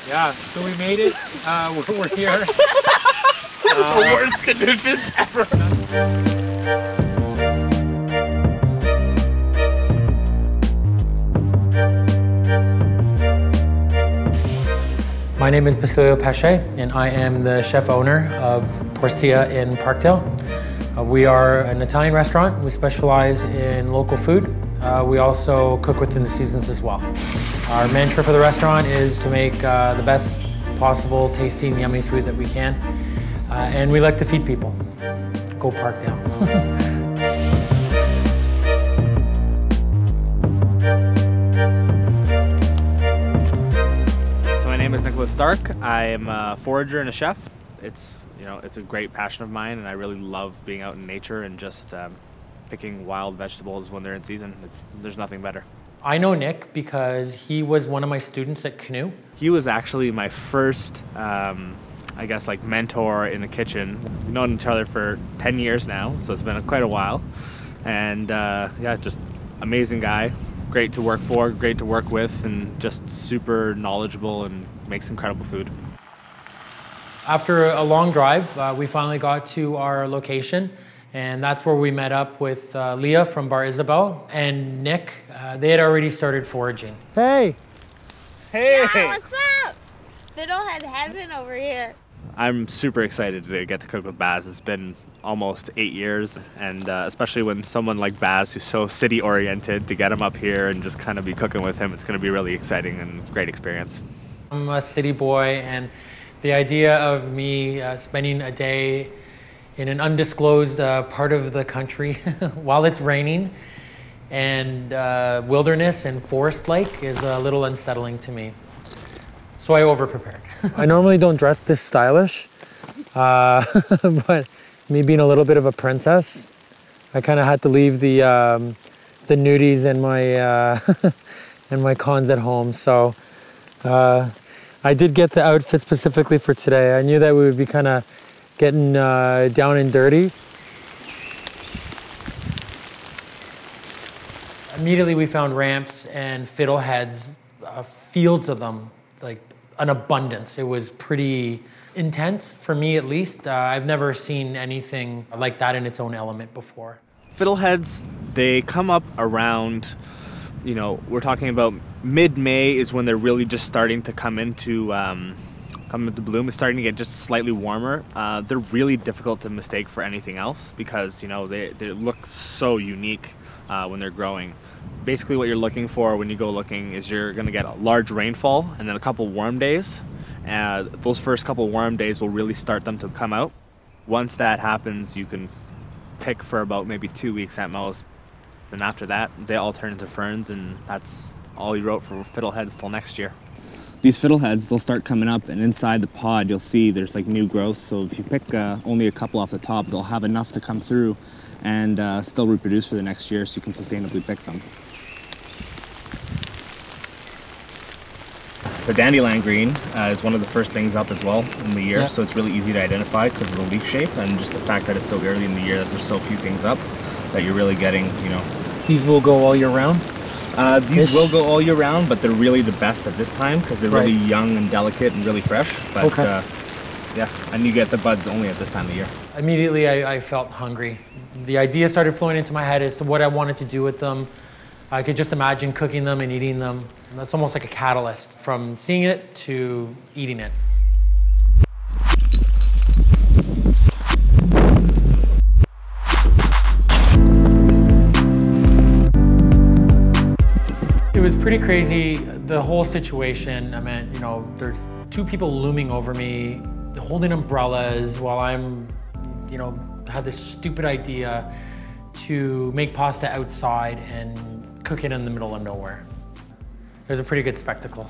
Yeah, so we made it. We're here. The worst conditions ever. My name is Basilio Pesce, and I am the chef owner of Porzia in Parkdale. We are an Italian restaurant. We specialize in local food. We also cook within the seasons as well. Our mantra for the restaurant is to make the best possible tasting, yummy food that we can. And we like to feed people. Go Parkdale. My name is Nicholas Stark. I am a forager and a chef. It's a great passion of mine, and I really love being out in nature and just picking wild vegetables when they're in season. There's nothing better. I know Nick because he was one of my students at Canoe. He was actually my first, I guess, like mentor in the kitchen. We've known each other for 10 years now, so it's been quite a while. And yeah, just amazing guy. Great to work for, great to work with, and just super knowledgeable and makes incredible food. After a long drive, we finally got to our location, and that's where we met up with Leah from Bar Isabel and Nick. They had already started foraging. Hey! Hey! Yeah, what's up? It's Fiddlehead heaven over here. I'm super excited to get to cook with Baz. It's been almost 8 years, and especially when someone like Baz, who's so city oriented, to get him up here and just kind of be cooking with him, it's going to be really exciting and great experience. I'm a city boy, and the idea of me spending a day in an undisclosed part of the country while it's raining and wilderness and forest-like is a little unsettling to me. So I over-prepared. I normally don't dress this stylish, but me being a little bit of a princess, I kind of had to leave the nudies and my and my cons at home. So I did get the outfit specifically for today. I knew that we would be kind of getting down and dirty. Immediately we found ramps and fiddleheads, fields of them, like an abundance. It was pretty intense, for me at least. I've never seen anything like that in its own element before. Fiddleheads, they come up around, we're talking about mid-May is when they're really just starting to come into bloom. It's starting to get just slightly warmer. They're really difficult to mistake for anything else because, they look so unique when they're growing. Basically what you're looking for when you go looking is you're gonna get a large rainfall and then a couple warm days. Those first couple warm days will really start them to come out. Once that happens, you can pick for about maybe 2 weeks at most. Then after that, they all turn into ferns, and that's all you wrote for fiddleheads till next year. These fiddleheads, they'll start coming up, and inside the pod, you'll see there's like new growth. So if you pick only a couple off the top, they'll have enough to come through and still reproduce for the next year, so you can sustainably pick them. The dandelion green is one of the first things up as well in the year, yeah. So it's really easy to identify because of the leaf shape and just the fact that it's so early in the year that there's so few things up that you're really getting, These will go all year round? These will go all year round, but they're really the best at this time because they're really young and delicate and really fresh. But okay. Yeah, and you get the buds only at this time of year. Immediately I felt hungry. The idea started flowing into my head as to what I wanted to do with them. I could just imagine cooking them and eating them. And that's almost like a catalyst from seeing it to eating it. It was pretty crazy, the whole situation. I mean, there's two people looming over me, holding umbrellas while I'm, had this stupid idea to make pasta outside and cook it in the middle of nowhere. It was a pretty good spectacle.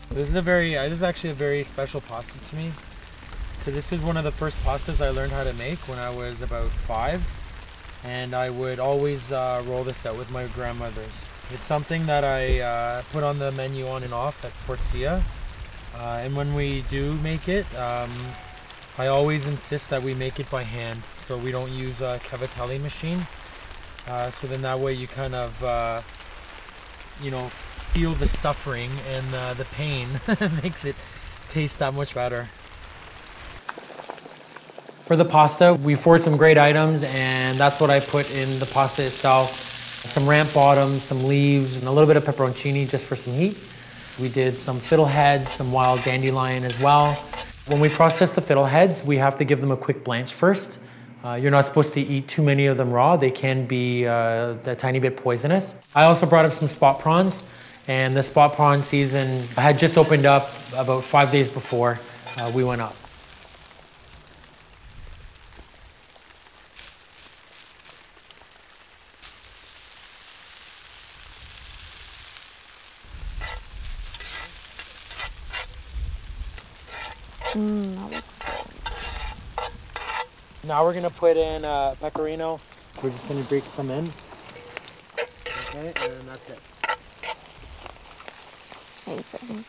This is actually a very special pasta to me because this is one of the first pastas I learned how to make when I was about 5, and I would always roll this out with my grandmother's. It's something that I put on the menu on and off at Porzia, and when we do make it, I always insist that we make it by hand, so we don't use a cavatelli machine. So then that way you kind of, feel the suffering and the pain makes it taste that much better. For the pasta, we foraged some great items, and that's what I put in the pasta itself. Some ramp bottoms, some leaves, and a little bit of pepperoncini just for some heat. We did some fiddleheads, some wild dandelion as well. When we process the fiddleheads, we have to give them a quick blanch first. You're not supposed to eat too many of them raw. They can be a tiny bit poisonous. I also brought up some spot prawns, and the spot prawn season had just opened up about 5 days before we went up. Now we're gonna put in pecorino. We're just gonna break some in. Okay, and that's it. Amazing.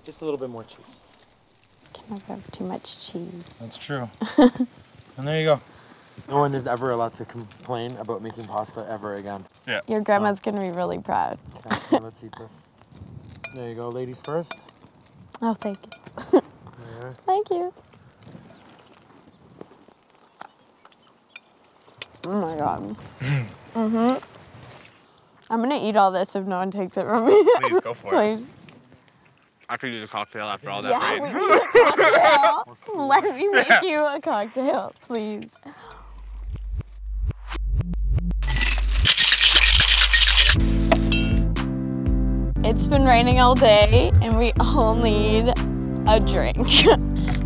Just a little bit more cheese. Can never have too much cheese. That's true. And there you go. No one is ever allowed to complain about making pasta ever again. Yeah. Your grandma's gonna be really proud. Okay, so let's eat this. There you go, ladies first. Oh, thank you. There. Thank you. Oh my god. I'm gonna eat all this if no one takes it from me. Please, go for it. Please. I could use a cocktail after all that Yeah, rain. we need a cocktail. Let me make you a cocktail, please. It's been raining all day and we all need a drink.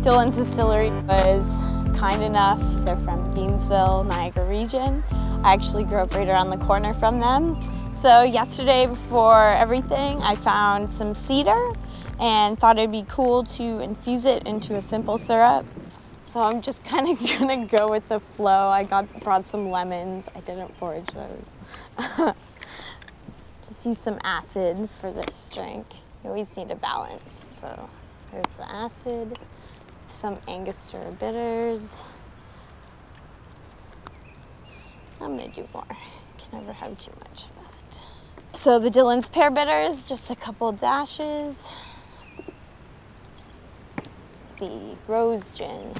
Dylan's Distillery was kind enough. They're from Beamsville, Niagara region. I actually grew up right around the corner from them. So yesterday before everything, I found some cedar and thought it'd be cool to infuse it into a simple syrup. So I'm just kind of gonna go with the flow. I brought some lemons. I didn't forage those. Just use some acid for this drink. You always need a balance. So there's the acid, some Angostura bitters. I'm gonna do more. Can never have too much of that. So the Dylan's pear bitters, just a couple dashes. The rose gin.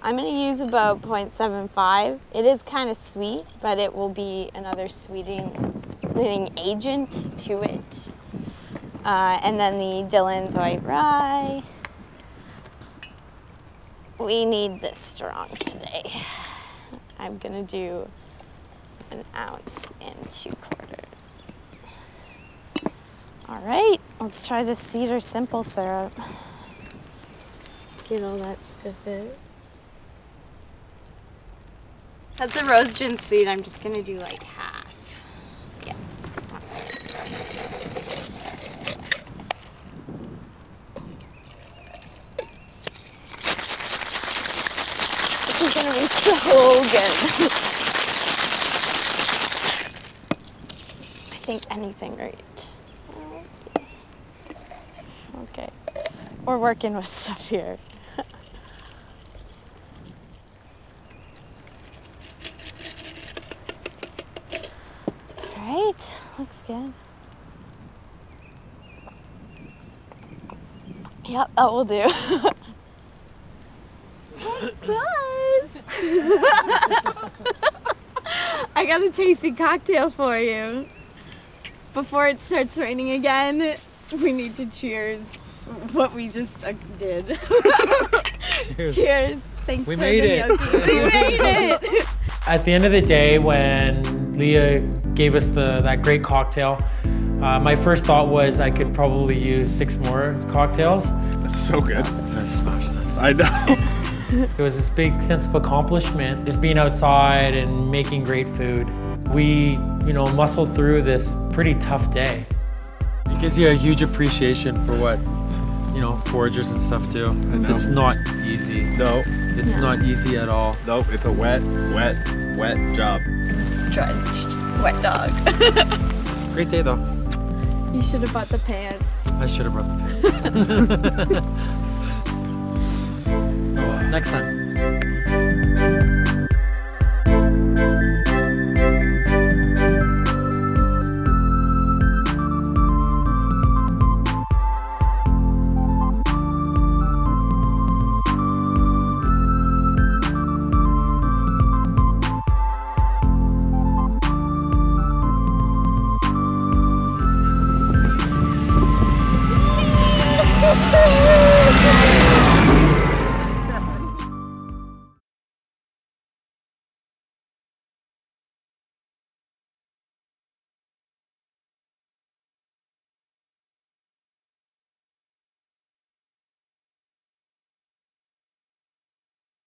I'm gonna use about 0.75. It is kind of sweet, but it will be another sweetening agent to it. And then the Dylan's white rye. We need this strong today. I'm gonna do 1 ounce and 2/4. All right, let's try the cedar simple syrup. Get all that stuff in. That's a rose gin sweet. I'm just gonna do like half. Yeah. This is gonna be so good. I think anything right. Okay. We're working with stuff here. Right, looks good. Yep, that will do. Guys! I got a tasty cocktail for you. Before it starts raining again, we need to cheers what we just did. Cheers. Cheers. Thanks We for made the it. gnocchi. We made it. At the end of the day, when Leah gave us that great cocktail, my first thought was I could probably use 6 more cocktails. That's so good. Let's smash this. I know. It was this big sense of accomplishment, just being outside and making great food. We, muscled through this pretty tough day. It gives you a huge appreciation for what, foragers and stuff do. It's not easy. No. It's not easy at all. Nope, it's a wet job. Drenched. Wet dog. Great day though. You should have bought the pants. I should have brought the pants. Next time.